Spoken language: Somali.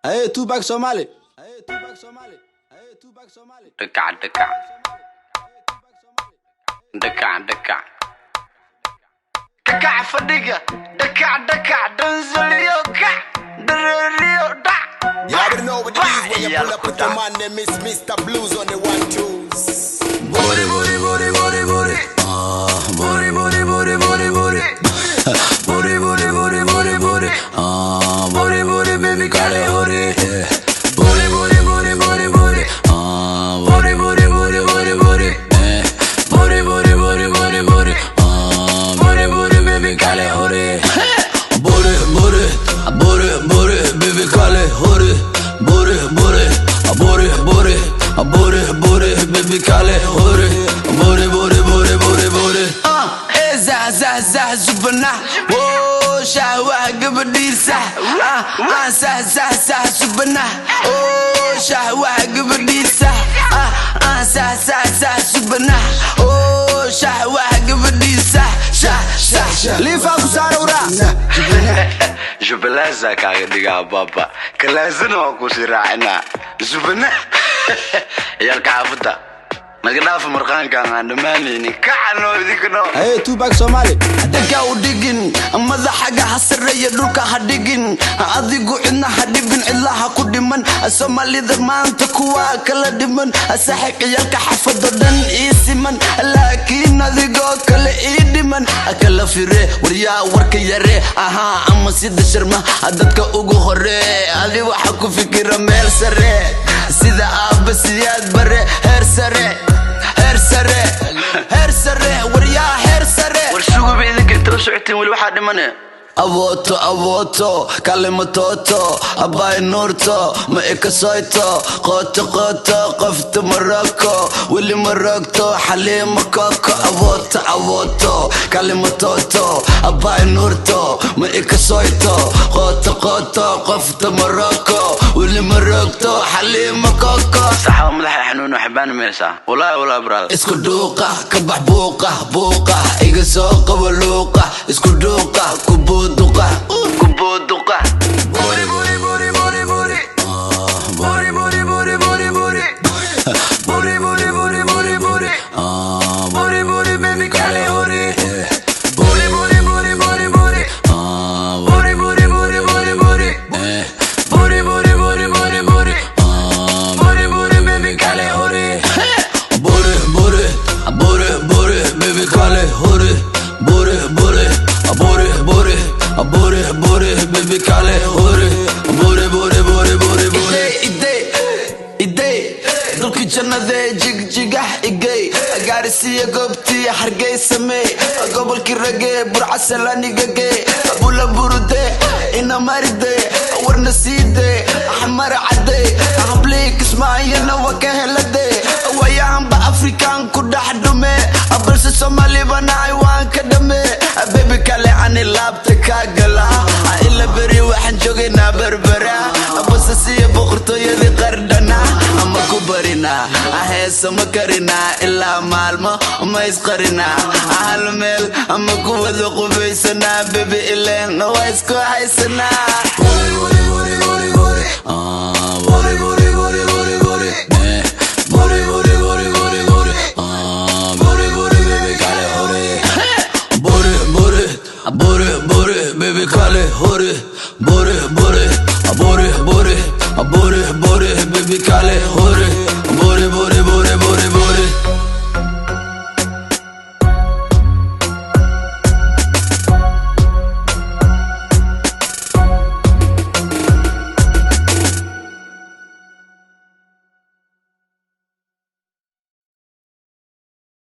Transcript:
Hey, Tupac Somali. Hey, Tupac Somali. Hey, Tupac Somali. Dekat. Dekat fadiga. Dekat. Danzalio kak. Derio da. You already know what it is when you pull up with the man, they miss Mr. Blues on the 1-2s. Booty. Booty, baby, got it, booty. Booty. Booty, baby, got it, booty. Booty, baby, got it, booty. Booty, baby, got it, booty. Zah, zubana. Oh, shahwa gabadisa. Zah, zubana. Oh, shahwa gabadisa. Zah, zubana. Oh, shahwa gabadisa. Lifa kusarura. Jubelaza kaga diga baba. Kalazana waa ku siraacina. Zubana. Yalka afta. Nagadaaf marqaankan aan dhamaanayni kacano idinko. Hey, Tupac Somali. Dadka u dhigin madaxaga hasreeyo dhulka ha dhigin adigu cidna ha dhibin cilaha ku dhiman Soomaalida maanta kuwa kala dhiman saaxiibka xafado dhan isiman laakiin adigo kala dhiman kala fire wariya warka yare aha ama sida sharma dadka ugu hore ali waxa ku fikira meel sare sida aabasiyad bare heer sare wariya heer sare warsugu idinka inta socotiin wali waxa dhimane Avoto, kalimatoto, abay nurto, ma ikasoyto, qoto, qofta Morocco, wili Morocco, Halima Coco, avoto, kalimatoto, abay nurto, ma ikasoyto, qoto, qofta Morocco, wili Morocco, Halima Coco. صح مدح حنون وحبان ميسا ولا براد اسكو دوقة كبح بوقة ايقا سوقة ولوقة اسكو دوقة كبو دوقة بوري baby kale hori baby kale hore idey dulki jannada jigjigah igay gaarsiya goobtii hargeysamay gobolkii ragee burcasalaniga gee abula burude ina maride warna siide ahmar cade qabli kismaayana wakahelade wayaanba afrikaan ku dhaxdume abalse Soomaali banay waan ka dhame baby kale ani laabta ka gala ila bari waxaan joogaynaa berbera abasasiya boqortooyada qardana ama ku barina heesa ma karina ilaa maalmo ma isqarina hal meel ama ku wada qubaysana baby ileen waa isku haysana baby kale hore